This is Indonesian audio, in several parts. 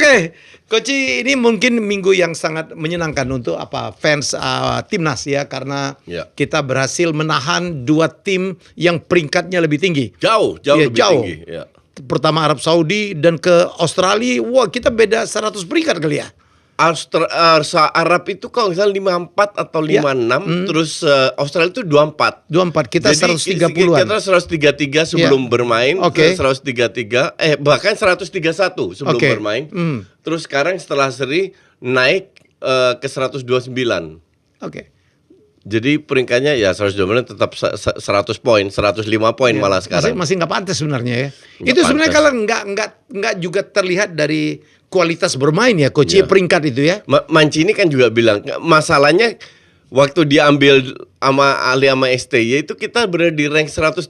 Oke, Coach, ini mungkin minggu yang sangat menyenangkan untuk fans timnas ya, karena kita berhasil menahan dua tim yang peringkatnya lebih tinggi. Jauh lebih tinggi. Ya. Pertama Arab Saudi dan ke Australia, wah kita beda 100 peringkat kali ya. Arab itu kalau misalnya 54 atau 56, terus Australia itu 24. Kita 130-an. Kita 133 sebelum bermain, 133, bahkan 131 sebelum bermain. Terus sekarang setelah seri naik ke 129. Oke. Jadi peringkatnya ya 129 tetap 100 poin, 105 poin malah sekarang. Masih nggak pantas sebenarnya ya. Itu sebenarnya kalau nggak juga terlihat dari kualitas bermain ya, Coach, peringkat itu ya. Mancini kan juga bilang masalahnya waktu diambil sama Ali sama STY itu kita berada di rank 174.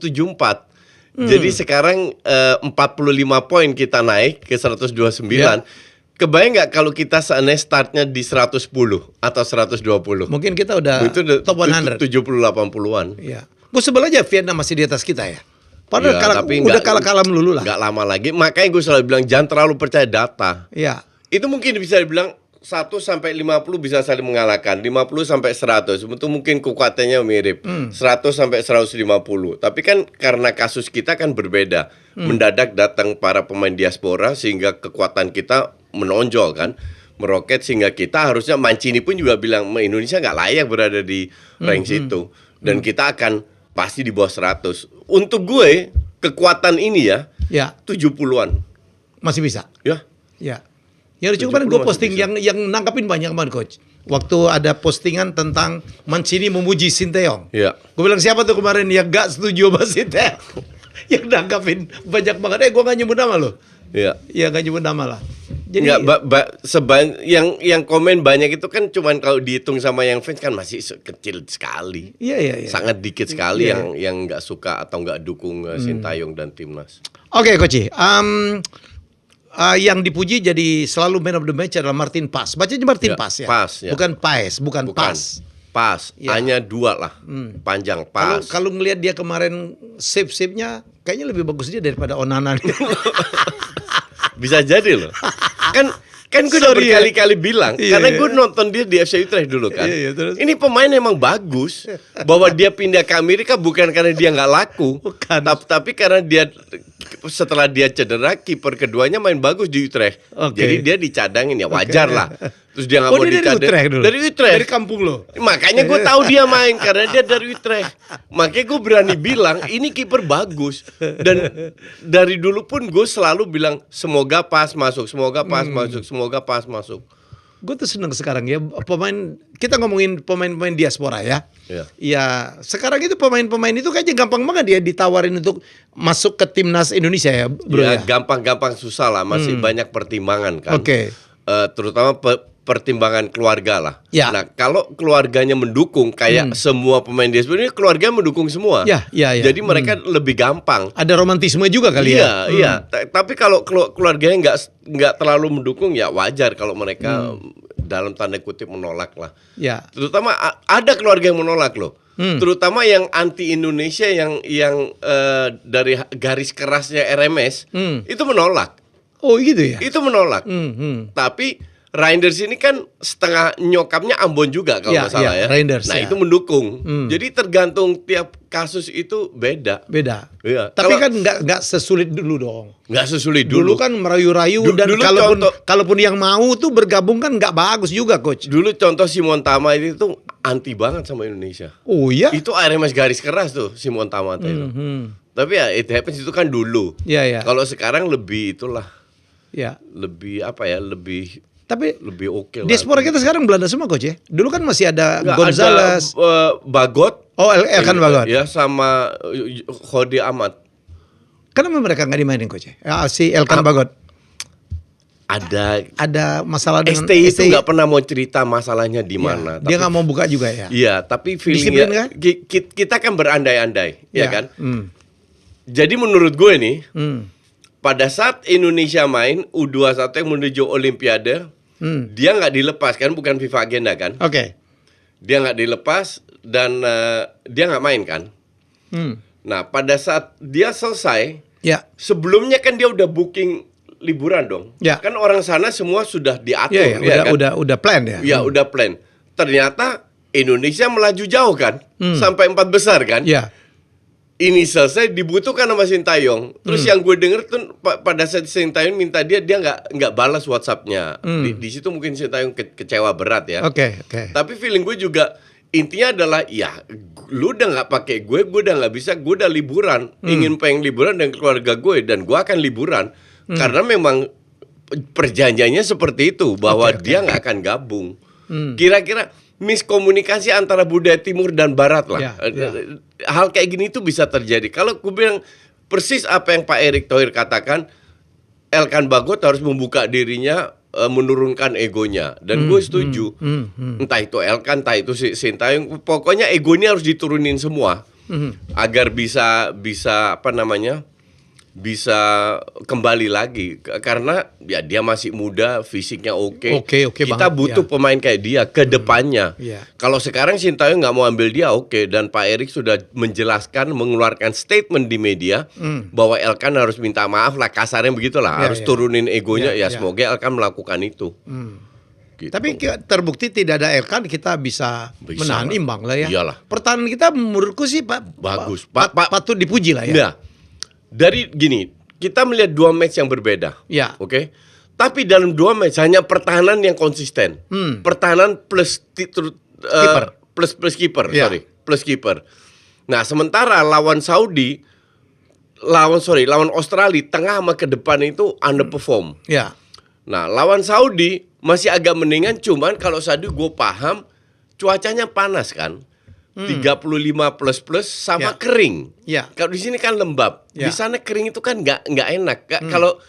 Jadi sekarang 45 poin kita naik ke 129. Kebayang nggak kalau kita seandainya startnya di 110 atau 120? Mungkin kita udah top 100. 70-80-an. Iya. Gue sebel aja Vietnam masih di atas kita ya. Padahal udah kalah melulu lah. Nggak lama lagi. Makanya gue selalu bilang jangan terlalu percaya data. Iya. Itu mungkin bisa dibilang 1 sampai 50 bisa saling mengalahkan. 50 sampai 100 itu mungkin kekuatannya mirip. 100 sampai 150. Tapi kan karena kasus kita kan berbeda. Mendadak datang para pemain diaspora sehingga kekuatan kita menonjol kan, meroket, sehingga kita harusnya Mancini pun juga bilang Indonesia nggak layak berada di rank situ dan kita akan pasti di bawah 100. Untuk gue kekuatan ini ya 70-an masih bisa. Ya. Yang lucu kemarin gue posting yang nangkapin banyak banget, Coach. Waktu ada postingan tentang Mancini memuji Sinteyong. Gue bilang siapa tuh kemarin yang gak setuju sama Sinteyong? Yang nangkapin banyak banget. Gue gak nyebut nama loh. Iya, gak nyebut nama lah. Jadi yang komen banyak itu kan cuman kalau dihitung sama yang fans kan masih kecil sekali. Iya. Sangat dikit sekali yang nggak suka atau nggak dukung Sintayong dan timnas. Oke, Coach. Yang dipuji jadi selalu man of the match adalah Martin Paes. Bacanya Martin Paes ya. Bukan Paes, bukan Paes. Paes, hanya 2 lah. Panjang Paes. Kalau ngelihat dia kemarin save-nya kayaknya lebih bagus dia daripada Onana. Bisa jadi loh. Kan gue udah berkali-kali bilang karena gue nonton dia di FC Utrecht dulu kan. Terus? Ini pemain emang bagus. Bahwa dia pindah ke Amerika bukan karena dia nggak laku, tapi karena dia setelah dia cedera kiper keduanya main bagus di Utrecht. Jadi dia dicadangin ya wajar lah. Terus dia nggak mau dicadang. Dari Utrecht. Dari kampung lo. Makanya gue tahu dia main karena dia dari Utrecht. Makanya gue berani bilang ini kiper bagus. Dan dari dulu pun gue selalu bilang semoga Paes masuk, semoga Paes masuk, semoga Paes masuk. Gue tuh seneng sekarang ya kita ngomongin pemain-pemain diaspora ya. Ya sekarang itu pemain-pemain itu kayaknya gampang banget dia ditawarin untuk masuk ke timnas Indonesia ya, bro ya. Gampang susah lah, masih banyak pertimbangan kan. Terutama pertimbangan keluarga lah. Nah, kalau keluarganya mendukung kayak semua pemain diaspora ini keluarga mendukung semua. Jadi mereka lebih gampang. Ada romantisme juga kali ya. Iya. Tapi kalau keluarganya nggak terlalu mendukung ya wajar kalau mereka dalam tanda kutip menolak lah. Terutama ada keluarga yang menolak loh. Terutama yang anti Indonesia yang dari garis kerasnya RMS itu menolak. Oh gitu ya. Itu menolak. Tapi Reinders ini kan setengah nyokapnya Ambon juga kalau nggak salah ya. Reinders, itu mendukung. Jadi tergantung tiap kasus itu beda. Tapi kan nggak sesulit dulu dong. Nggak sesulit dulu. Dulu kan merayu-rayu dan kalaupun yang mau tuh bergabung kan nggak bagus juga, Coach. Dulu contoh Simon Tama itu tuh anti banget sama Indonesia. Oh iya. Itu RMS garis keras tuh Simon Tama itu. Tapi ya it happens itu kan dulu. Kalau sekarang lebih itulah. Lebih apa ya? Tapi lebih oke lah. Diaspora kita sekarang Belanda semua, Coach ya. Dulu kan masih ada Gonzales, Bagot. Oh, Elkan Bagot. Ya sama Khodi Ahmad. Kenapa mereka nggak dimainin, Coach ya? Si Elkan Bagot. Ada masalah dengan STY itu nggak pernah mau cerita masalahnya di mana. Dia nggak mau buka juga ya. Iya, tapi feelingnya kita kan berandai-andai, ya kan. Jadi menurut gue nih, pada saat Indonesia main U21 yang menuju Olimpiade, dia nggak dilepas kan, bukan FIFA agenda kan? Dia nggak dilepas dan dia nggak main kan? Nah pada saat dia selesai, sebelumnya kan dia udah booking liburan dong. Ya. Kan orang sana semua sudah diatur, ya, ya kan? udah plan ya. Ya, udah plan. Ternyata Indonesia melaju jauh kan, sampai 4 besar kan. Ya. Ini selesai dibutuhkan sama Sintayong. Terus yang gue denger tuh pada saat Sintayong minta dia nggak balas WhatsApp-nya. Di situ mungkin Sintayong kecewa berat ya. Oke. Tapi feeling gue juga intinya adalah ya lu udah nggak pakai gue udah nggak bisa, gue udah liburan, pengen liburan dengan keluarga gue dan gue akan liburan karena memang perjanjiannya seperti itu bahwa dia nggak akan gabung. Kira-kira miskomunikasi antara budaya timur dan barat lah. Hal kayak gini itu bisa terjadi. Kalau gue bilang persis apa yang Pak Erick Thohir katakan, Elkan Bagot harus membuka dirinya, menurunkan egonya. Dan gue setuju. Entah itu Elkan, entah itu Sintayong, pokoknya ego ini harus diturunin semua agar bisa apa namanya? Bisa kembali lagi karena ya dia masih muda, fisiknya oke. Kita butuh pemain kayak dia ke depannya. Kalau sekarang Sintayong nggak mau ambil dia, dan Pak Erick sudah menjelaskan, mengeluarkan statement di media bahwa Elkan harus minta maaf lah, kasarnya begitulah, harus turunin egonya. Semoga Elkan melakukan itu. Gitu. Tapi terbukti tidak ada Elkan, kita bisa menahan imbang lah ya. Iyalah. Pertahanan kita menurutku sih bagus. Patut dipuji lah ya. Nah, dari gini, kita melihat 2 match yang berbeda. Ya. Oke. Tapi dalam 2 match hanya pertahanan yang konsisten. Pertahanan plus kiper. Plus kiper, plus kiper. Nah, sementara lawan Australia tengah sama ke depan itu underperform. Ya. Nah, lawan Saudi masih agak mendingan, cuman kalau Saudi gue paham cuacanya panas kan. 35 plus sama kering. Kalau di sini kan lembab. Di sana kering itu kan nggak enak. Kalau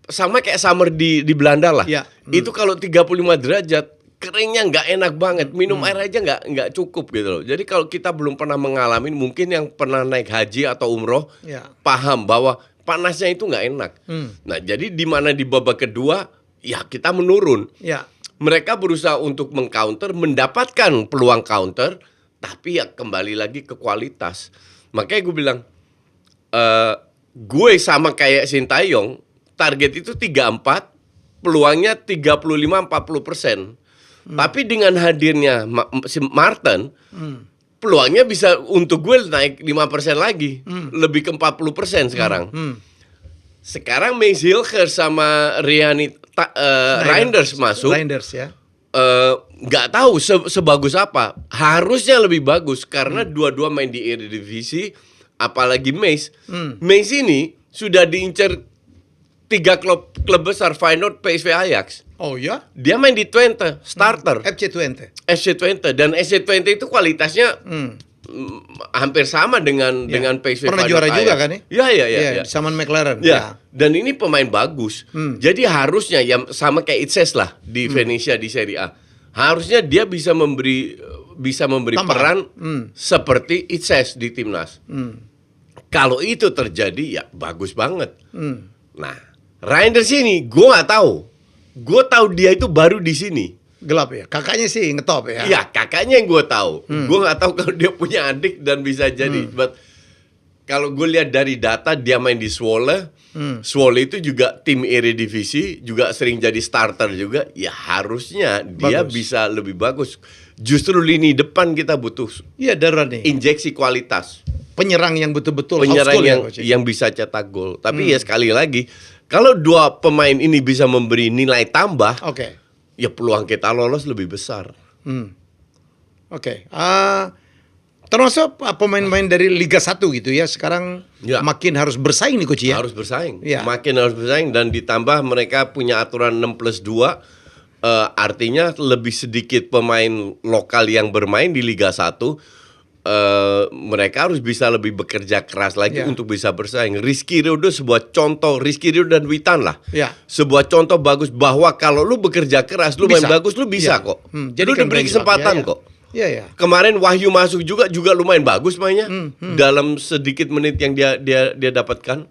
sama kayak summer di Belanda lah. Itu kalau 35 derajat keringnya nggak enak banget. Minum air aja nggak cukup gitu loh. Jadi kalau kita belum pernah mengalami, mungkin yang pernah naik haji atau umroh paham bahwa panasnya itu nggak enak. Nah, jadi di mana di babak kedua ya kita menurun. Mereka berusaha untuk mengcounter, mendapatkan peluang counter. Tapi ya kembali lagi ke kualitas. Makanya gue bilang, gue sama kayak Sintayong, target itu 34, peluangnya 35-40%. Tapi dengan hadirnya Martin, peluangnya bisa untuk gue naik 5% lagi, lebih ke 40% sekarang. Sekarang Max Hilgers sama Reinders masuk. Reinders ya. Nggak tahu sebagus apa. Harusnya lebih bagus karena dua-dua main di Eredivisie, apalagi Mace. Mace ini sudah diincar 3 klub besar, Feyenoord, PSV, Ajax. Oh ya? Dia main di Twente, starter. FC Twente. Dan FC Twente itu kualitasnya hampir sama dengan PSV. Pernah juara juga kan ya? Iya. Sama McLaren. Dan ini pemain bagus. Jadi harusnya ya sama kayak Itses lah di Venezia di Serie A. Harusnya dia bisa memberi peran seperti Itses di timnas. Kalau itu terjadi ya bagus banget. Nah, Reinders ini gue nggak tahu. Gue tahu dia itu baru di sini. Gelap ya, kakaknya sih ngetop ya. Iya, kakaknya yang gue tahu. Gue nggak tahu kalau dia punya adik dan bisa jadi. But kalau gue lihat dari data dia main di Zwolle. Zwolle itu juga tim Eredivisie, juga sering jadi starter juga. Ya harusnya dia bisa lebih bagus. Justru lini depan kita butuh. Iya, darurat nih. Injeksi kualitas. Penyerang yang betul-betul penyerang yang bisa cetak gol. Tapi ya sekali lagi, kalau 2 pemain ini bisa memberi nilai tambah, ya peluang kita lolos lebih besar. Termasuk pemain-pemain dari Liga 1 gitu ya. Sekarang makin harus bersaing nih Coach ya. Harus bersaing. Makin harus bersaing dan ditambah mereka punya aturan 6+2. Artinya lebih sedikit pemain lokal yang bermain di Liga 1. Mereka harus bisa lebih bekerja keras lagi untuk bisa bersaing. Rizky Ridho sebuah contoh, Rizky Ridho dan Witan lah. Sebuah contoh bagus bahwa kalau lu bekerja keras, lu main bagus, lu bisa kok. Jadi lu diberi kesempatan kok. Kemarin Wahyu masuk juga lumayan bagus mainnya dalam sedikit menit yang dia dapatkan.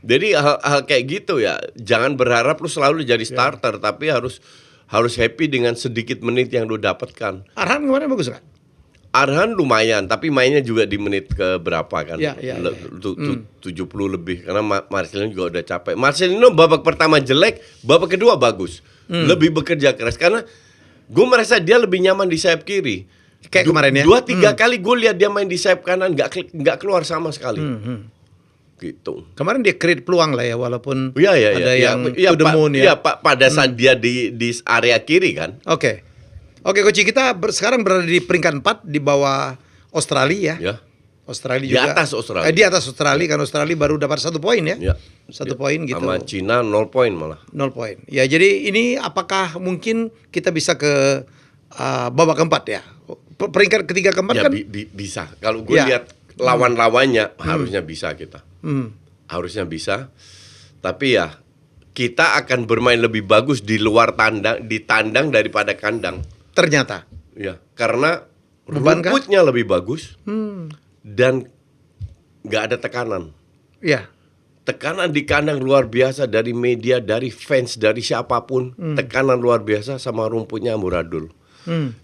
Jadi hal kayak gitu ya, jangan berharap lu selalu jadi starter, tapi harus happy dengan sedikit menit yang lu dapatkan. Arhan kemarin bagus kan? Arhan lumayan, tapi mainnya juga di menit ke berapa kan? 70 lebih karena Marcelino juga udah capek. Marcelino babak pertama jelek, babak kedua bagus. Lebih bekerja keras karena gue merasa dia lebih nyaman di sayap kiri. Kayak kemarin ya. 2-3 kali gue lihat dia main di sayap kanan nggak keluar sama sekali. Gitu. Kemarin dia create peluang lah ya, walaupun ada yang to the moon ya. Pada saat dia di area kiri kan. Oke, Coach, kita sekarang berada di peringkat 4 di bawah Australia ya. Australia juga. Di atas Australia. Di atas Australia, kan Australia baru dapat 1 poin ya. 1 poin gitu. Sama Cina 0 poin malah. 0 poin. Ya, jadi ini apakah mungkin kita bisa ke babak keempat ya? Peringkat ketiga keempat kan? Bisa. Kalau gue lihat lawan-lawannya harusnya bisa kita. Harusnya bisa. Tapi ya kita akan bermain lebih bagus di luar tandang daripada kandang. Ternyata. Ya, karena rumputnya lebih bagus dan nggak ada tekanan. Ya. Tekanan di kandang luar biasa dari media, dari fans, dari siapapun. Tekanan luar biasa sama rumputnya amburadul.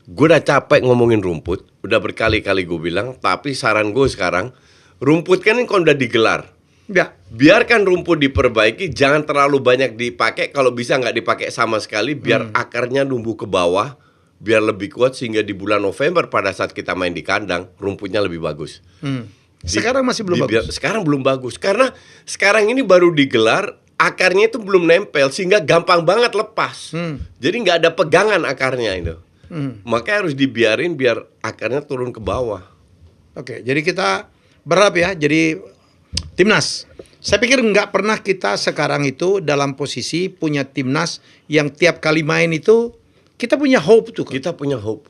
Gue udah capek ngomongin rumput, udah berkali-kali gue bilang. Tapi saran gue sekarang, rumput kan ini kalau udah digelar. Ya. Biarkan rumput diperbaiki, jangan terlalu banyak dipakai. Kalau bisa nggak dipakai sama sekali, biar akarnya numbuh ke bawah, biar lebih kuat sehingga di bulan November pada saat kita main di kandang, rumputnya lebih bagus. Sekarang masih belum bagus. Sekarang belum bagus karena sekarang ini baru digelar, akarnya itu belum nempel sehingga gampang banget lepas. Jadi nggak ada pegangan akarnya itu. Makanya harus dibiarin biar akarnya turun ke bawah. Oke, jadi kita berharap ya, jadi timnas. Saya pikir nggak pernah kita sekarang itu dalam posisi punya timnas yang tiap kali main itu kita punya hope tuh. Kita punya hope.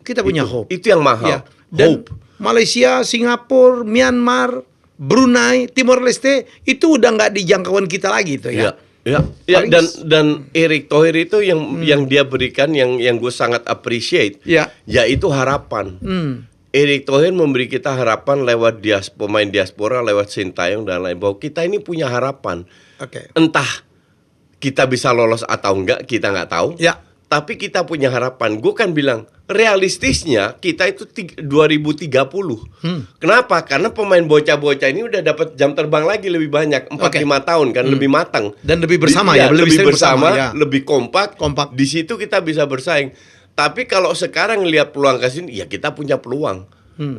Itu yang mahal. Ya. Dan hope. Malaysia, Singapura, Myanmar, Brunei, Timor Leste itu udah nggak di jangkauan kita lagi tuh ya. Ya, dan Erick Thohir itu yang dia berikan yang gue sangat appreciate. Yaitu harapan. Erick Thohir memberi kita harapan lewat pemain diaspora, lewat Sintayong dan lain, bahwa kita ini punya harapan. Entah kita bisa lolos atau enggak, kita nggak tahu. Tapi kita punya harapan. Gue kan bilang realistisnya kita itu 2030. Kenapa? Karena pemain bocah-bocah ini udah dapat jam terbang lagi lebih banyak, 4-5 tahun kan, lebih matang dan lebih bersama lebih bersama, lebih kompak. Di situ kita bisa bersaing. Tapi kalau sekarang lihat peluang ke sini, ya kita punya peluang.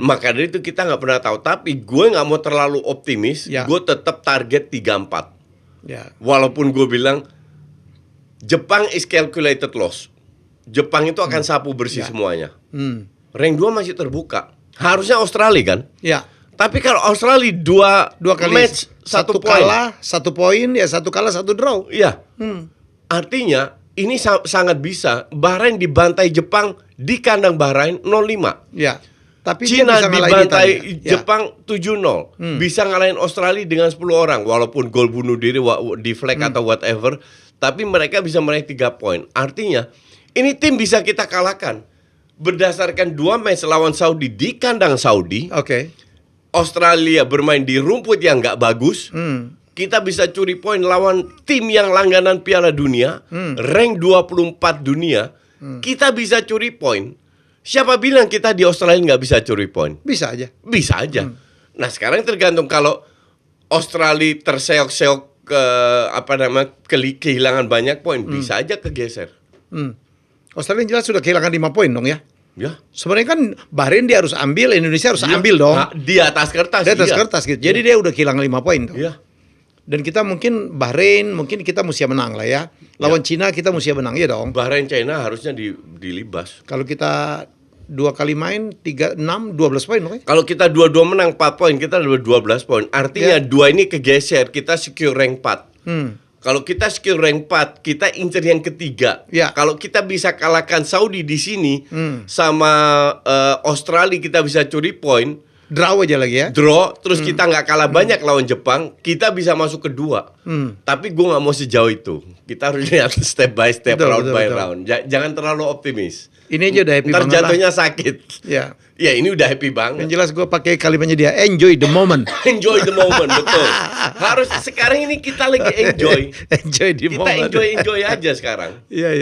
Maka dari itu kita nggak pernah tahu. Tapi gue nggak mau terlalu optimis. Gue tetap target 3-4. Walaupun gue bilang Jepang is calculated loss. Jepang itu akan sapu bersih semuanya. Rank 2 masih terbuka. Harusnya Australia kan? Tapi kalau Australia dua kali match, satu kalah, 1 poin, ya 1 kalah, 1 draw. Artinya ini sangat bisa Bahrain dibantai Jepang di kandang Bahrain 0-5. Tapi Cina dibantai Jepang 7-0. Bisa ngalahin Australia dengan 10 orang walaupun gol bunuh diri di flag atau whatever, tapi mereka bisa meraih 3 poin. Artinya ini tim bisa kita kalahkan berdasarkan 2 match lawan Saudi di kandang Saudi. Australia bermain di rumput yang nggak bagus. Kita bisa curi poin lawan tim yang langganan Piala Dunia, rank 24 dunia. Kita bisa curi poin. Siapa bilang kita di Australia nggak bisa curi poin? Bisa aja. Nah sekarang tergantung kalau Australia terseok-seok kehilangan banyak poin, bisa aja kegeser. Australia jelas sudah kehilangan 5 poin dong ya. Sebenarnya kan Bahrain dia harus ambil, Indonesia harus ambil dong. Di atas kertas. Gitu. Jadi dia udah kehilangan 5 poin tuh. Dan kita mungkin Bahrain, mungkin kita mesti menang lah ya. Lawan Cina kita mesti menang ya dong. Bahrain China harusnya dilibas. Kalau kita 2 kali main 3, 6, 12 poin. Kalau kita 2-2 menang 4 poin, kita dapat 12 poin. Artinya 2 ini kegeser, kita secure rank 4. Kalau kita secure rank 4, kita incer yang ketiga. Kalau kita bisa kalahkan Saudi di sini sama Australia, kita bisa curi poin. Draw aja lagi ya. Draw, terus kita nggak kalah banyak lawan Jepang, kita bisa masuk kedua. Tapi gue nggak mau sejauh itu. Kita harus lihat step by step, round by round. Jangan terlalu optimis. Ini aja udah happy banget. Terjatuhnya sakit. Ya ini udah happy banget. Yang jelas gue pakai kalimatnya dia, enjoy the moment. Enjoy the moment, betul. Harus sekarang ini kita lagi enjoy. Enjoy the moment. Kita enjoy aja sekarang. Iya.